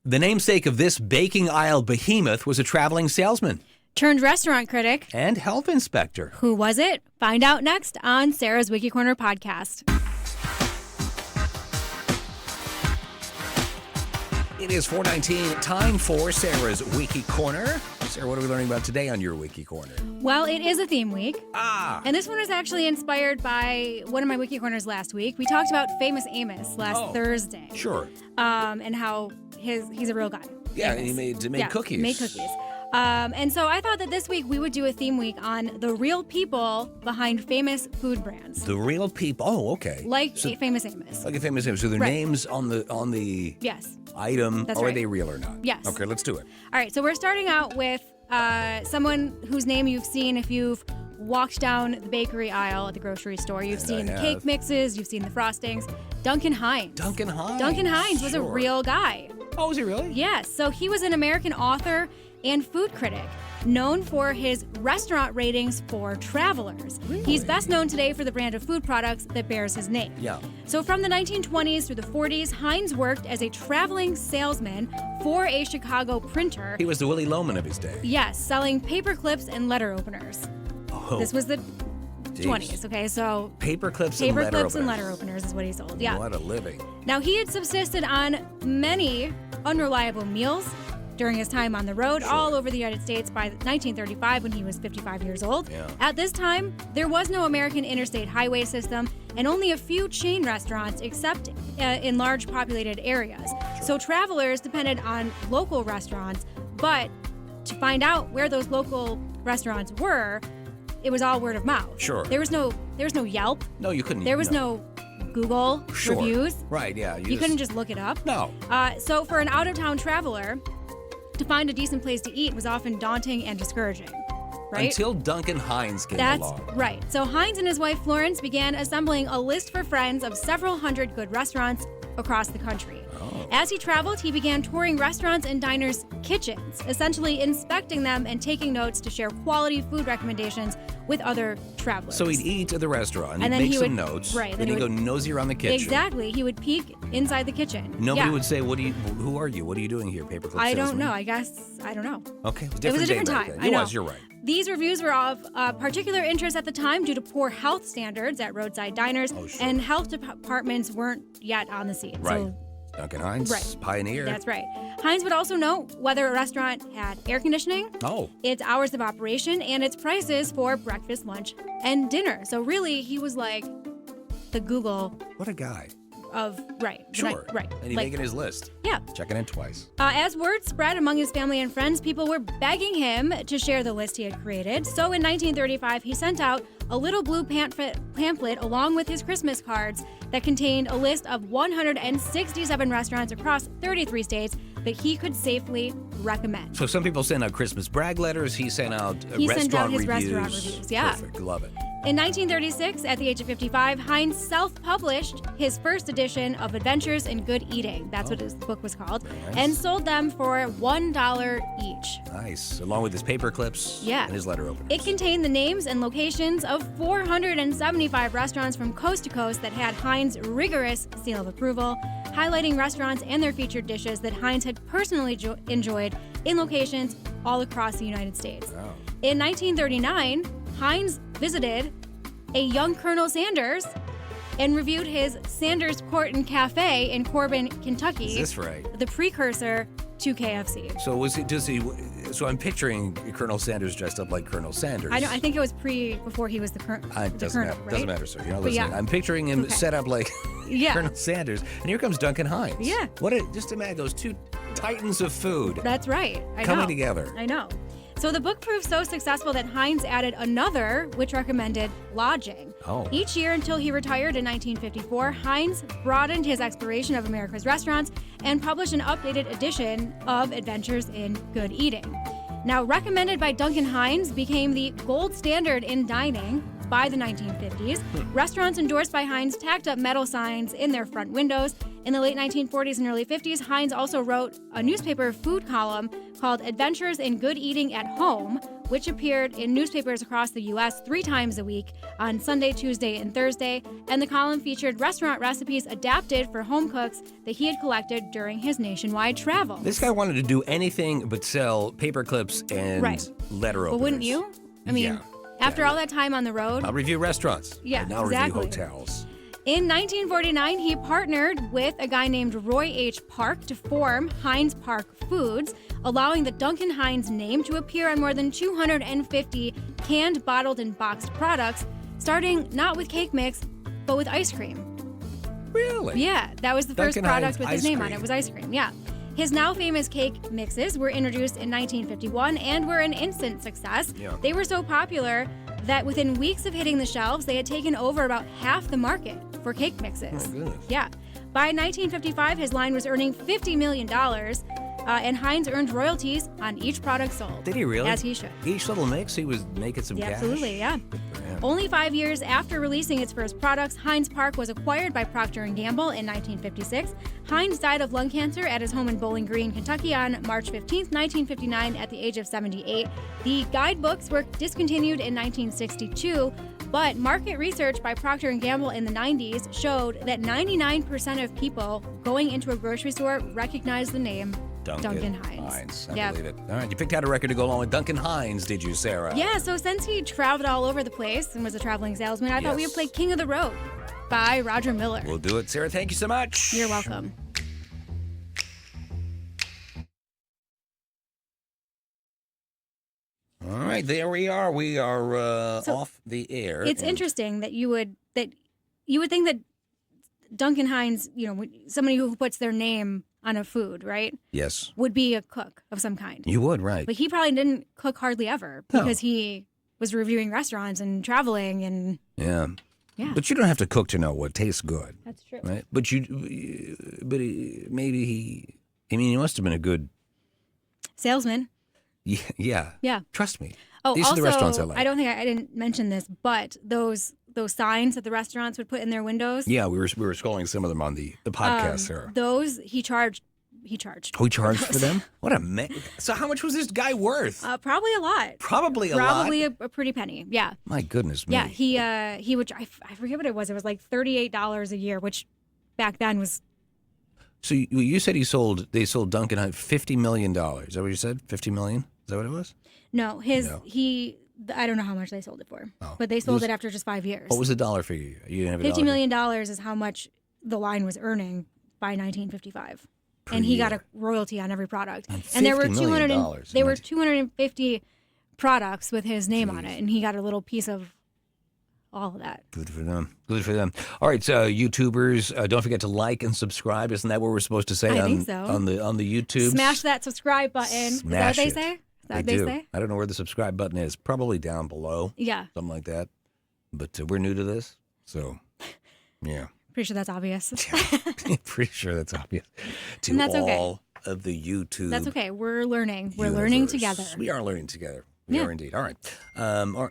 The namesake of this baking aisle behemoth was a traveling salesman. Turned restaurant critic. And health inspector. Who was it? Find out next on Sarah's Wiki Corner podcast. It is 4:19, time for Sarah's Wiki Corner. Sarah, what are we learning about today on your Wiki Corner? Well, it is a theme week. And this one is actually inspired by one of my Wiki Corners last week. We talked about Famous Amos last Thursday. Sure. And how he's a real guy. Yeah, Amos. and he made cookies. Made cookies. And so I thought that this week we would do a theme week on the real people behind famous food brands. The real people. Oh, okay. Like Famous Amos. Like a Famous Amos. So their names on the yes. item. That's Are right. they real or not? Yes. Okay, let's do it. All right, so we're starting out with someone whose name you've seen if you've walked down the bakery aisle at the grocery store. You've seen the cake mixes, you've seen the frostings. Duncan Hines. Duncan Hines. Duncan Hines was a real guy. Oh, was he really? Yes, so he was an American author and food critic, known for his restaurant ratings for travelers. Really? He's best known today for the brand of food products that bears his name. Yeah. So from the 1920s through the 40s, Hines worked as a traveling salesman for a Chicago printer. He was the Willie Loman of his day. Yes, selling paper clips and letter openers. Oh. This was the 20s, okay? So paper clips and letter openers is what he sold. Yeah. What a living. Now, he had subsisted on many unreliable meals during his time on the road all over the United States by 1935 when he was 55 years old. Yeah. At this time, there was no American interstate highway system and only a few chain restaurants except in large populated areas. So travelers depended on local restaurants, but to find out where those local restaurants were, it was all word of mouth. Sure. There was no Yelp. No, you couldn't. There was no Google reviews. Right, yeah. You couldn't just look it up. No. So for an out-of-town traveler, to find a decent place to eat was often daunting and discouraging, right? Until Duncan Hines came along. That's right. So Hines and his wife Florence began assembling a list for friends of several hundred good restaurants across the country. Oh. As he traveled, he began touring restaurants and diners' kitchens, essentially inspecting them and taking notes to share quality food recommendations with other travelers. So he'd eat at the restaurant, and he'd then make he some would, notes, right, then he'd go nosy around the kitchen. Exactly. He would peek inside the kitchen. Nobody would say, who are you? What are you doing here, paperclip salesman? I don't know. I don't know. Okay. It was a different time. It was, you're right. These reviews were of particular interest at the time due to poor health standards at roadside diners, and health departments weren't yet on the scene. Right. So, Duncan Hines, pioneer. That's right. Hines would also note whether a restaurant had air conditioning, its hours of operation, and its prices for breakfast, lunch, and dinner. So really, he was like the Google. What a guy. Sure. Right. And he's making his list. Yeah. Checking in twice. As word spread among his family and friends, people were begging him to share the list he had created. So in 1935, he sent out a little blue pamphlet along with his Christmas cards that contained a list of 167 restaurants across 33 states that he could safely recommend. So some people send out Christmas brag letters. He sent out restaurant reviews. Yeah. Perfect. Love it. In 1936, at the age of 55, Hines self-published his first edition of Adventures in Good Eating. That's what his book was called. Nice. And sold them for $1 each. Nice. Along with his paper clips and his letter openers. It contained the names and locations of 475 restaurants from coast to coast that had Hines' rigorous seal of approval, highlighting restaurants and their featured dishes that Hines had personally enjoyed in locations all across the United States. Wow. In 1939, Hines visited a young Colonel Sanders and reviewed his Sanders Court and Cafe in Corbin, Kentucky. Is this right? The precursor to KFC. So so I'm picturing Colonel Sanders dressed up like Colonel Sanders. I think it was before he was the colonel. Doesn't matter, sir. You're not listening. Yeah. I'm picturing him set up like Colonel Sanders. And here comes Duncan Hines. Yeah. Just imagine those two titans of food. That's right. Coming together. I know. So the book proved so successful that Hines added another, which recommended lodging. Each year until he retired in 1954, Hines broadened his exploration of America's restaurants and published an updated edition of Adventures in Good Eating. Now, recommended by Duncan Hines, became the gold standard in dining, by the 1950s. Restaurants endorsed by Hines tacked up metal signs in their front windows. In the late 1940s and early 50s, Hines also wrote a newspaper food column called Adventures in Good Eating at Home, which appeared in newspapers across the U.S. 3 times a week on Sunday, Tuesday, and Thursday. And the column featured restaurant recipes adapted for home cooks that he had collected during his nationwide travels. This guy wanted to do anything but sell paper clips and letter openers. Well, wouldn't you? I mean, after all that time on the road. I'll review restaurants. Yeah, and I'll exactly. review hotels. In 1949, he partnered with a guy named Roy H. Park to form Hines Park Foods, allowing the Duncan Hines name to appear on more than 250 canned, bottled, and boxed products, starting not with cake mix, but with ice cream. Really? Yeah, that was the first Duncan product Hines with his ice name on cream. it, was ice cream, yeah. His now famous cake mixes were introduced in 1951 and were an instant success. Yeah. They were so popular that within weeks of hitting the shelves, they had taken over about half the market for cake mixes. Oh, goodness. Yeah. By 1955, his line was earning $50 million, and Hines earned royalties on each product sold. Did he really? As he should. Each little mix, he was making some cash. Absolutely, yeah. For him. Only 5 years after releasing its first products, Hines Park was acquired by Procter & Gamble in 1956. Hines died of lung cancer at his home in Bowling Green, Kentucky on March 15, 1959 at the age of 78. The guidebooks were discontinued in 1962, but market research by Procter & Gamble in the 90s showed that 99% of people going into a grocery store recognize the name Duncan Hines. I believe it. All right, you picked out a record to go along with Duncan Hines, did you, Sarah? Yeah, so since he traveled all over the place and was a traveling salesman, I thought we would play King of the Road by Roger Miller. We'll do it. Sarah, thank you so much. You're welcome. All right, there we are. We are off the air. It's interesting that you would think that Duncan Hines, somebody who puts their name on a food, right? Yes. Would be a cook of some kind. You would, right. But he probably didn't cook hardly ever because he was reviewing restaurants and traveling and Yeah. yeah. But you don't have to cook to know what tastes good. That's true. Right? But he must have been a good salesman. Yeah. Yeah. Trust me. Oh, These also, are the restaurants I like. I don't think I didn't mention this, but those signs that the restaurants would put in their windows. Yeah, we were scrolling some of them on the podcast, Sarah. Those he charged. Oh, he charged for them? What a So how much was this guy worth? Probably a lot. Probably a lot. Probably a pretty penny. Yeah. My goodness me. Yeah, he would. I forget what it was. It was like $38 a year, which back then was. So you said they sold Duncan Hines $50 million. Is that what you said? $50 million? Is that what it was? No, I don't know how much they sold it for, but they sold it after just 5 years. What was the dollar figure? You didn't have a $50 million is how much the line was earning by 1955. And he got a royalty on every product. And there were were 250 products with his name on it, and he got a little piece of all of that. Good for them. Good for them. All right, so YouTubers, don't forget to like and subscribe. Isn't that what we're supposed to say I think so. on the YouTube? Smash that subscribe button. Smash Is that what they say? Is that what they say? I don't know where the subscribe button is. Probably down below. Yeah. Something like that. But we're new to this, so yeah. Pretty sure that's obvious. Pretty sure that's obvious to And that's all of the YouTube. That's okay. We're learning. We're learning together. We are learning together. We are indeed. All right.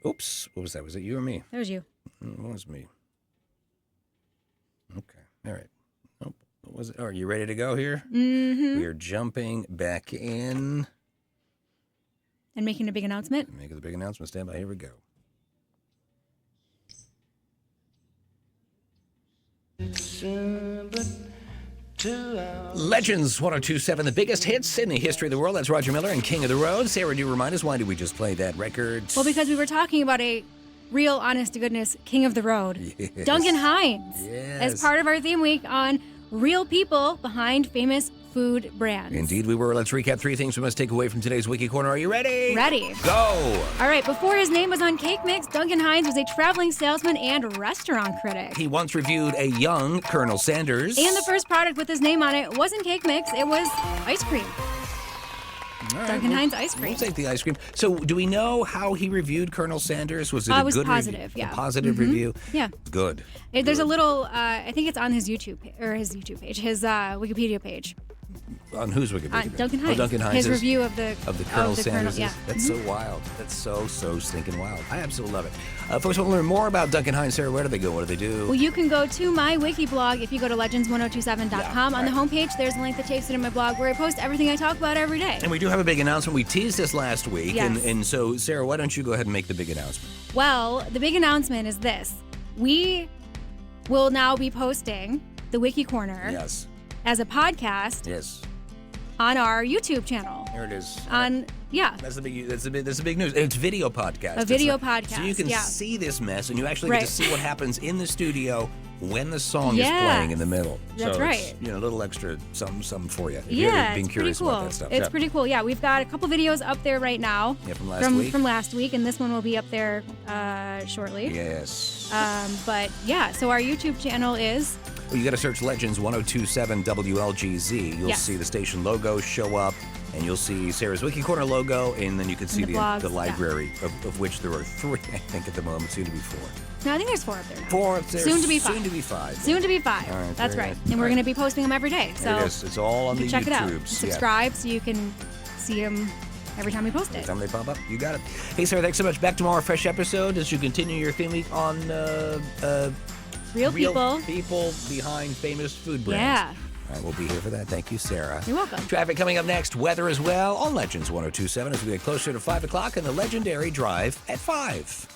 Oops. What was that? Was it you or me? That was you. It was me. Okay. All right. Oh, what was it? Are you ready to go here? Mm-hmm. We are jumping back in. And making a big announcement? Making the big announcement. Stand by. Here we go. Legends 1027, the biggest hits in the history of the world. That's Roger Miller and King of the Road. Sarah, do you remind us, why did we just play that record? Well, because we were talking about a real, honest to goodness King of the Road, Yes. Duncan Hines, Yes. as part of our theme week on real people behind famous food brands. Indeed, we were. Let's recap 3 things we must take away from today's Wiki Corner. Are you ready? Ready. Go! All right, before his name was on Cake Mix, Duncan Hines was a traveling salesman and restaurant critic. He once reviewed a young Colonel Sanders. And the first product with his name on it wasn't Cake Mix, it was ice cream. All right, Duncan Hines ice cream. We'll take the ice cream. So, do we know how he reviewed Colonel Sanders? Was it a was good positive, review? yeah. A positive review? Yeah. Good. There's a little, I think it's on his YouTube page, his Wikipedia page. On whose Wikipedia? Duncan Hines. Oh, Duncan Hines. His review of the Colonel Sanders. Colonel, yeah. That's so wild. That's so stinking wild. I absolutely love it. Folks want to learn more about Duncan Hines, Sarah, where do they go? What do they do? Well, you can go to my wiki blog if you go to legends1027.com. Yeah, on the homepage, there's a link that takes you to my blog where I post everything I talk about every day. And we do have a big announcement. We teased this last week. Yes. And so, Sarah, why don't you go ahead and make the big announcement? Well, the big announcement is this. We will now be posting the Wiki Corner Yes. as a podcast Yes. on our YouTube channel. There it is. Yeah. That's the big news. It's video podcast. A video podcast, So you can yeah. see this mess, and you actually get Right. to see what happens in the studio when the song Yes. is playing in the middle. That's so right. It's, a little extra something for you. If Yeah, you're it's being pretty curious cool. about that stuff. It's Yeah. pretty cool. Yeah, we've got a couple videos up there right now. Yeah, from last week. From last week, and this one will be up there shortly. Yes. But yeah, so our YouTube channel is Well, you got to search Legends 1027 WLGZ. You'll Yes. see the station logo show up, and you'll see Sarah's Wiki Corner logo, and then you can see the blogs, the yeah. library, of which there are 3, I think, at the moment, soon to be 4. no, I think there's 4 up there now. 4 up there. Soon to be 5. Soon to be 5. Soon to be 5. All right, That's very right. nice. And All we're right. going to be posting them every day. So There it is. It's all on you the can check it out. YouTubes. Subscribe so you can see them every time we post Every it. time they pop up, you got it. Hey, Sarah, thanks so much. Back tomorrow, fresh episode as you continue your theme week on Real people. people behind famous food brands. Yeah. All right, we'll be here for that. Thank you, Sarah. You're welcome. Traffic coming up next. Weather as well on Legends 1027 as we get closer to 5 o'clock and the legendary drive at 5.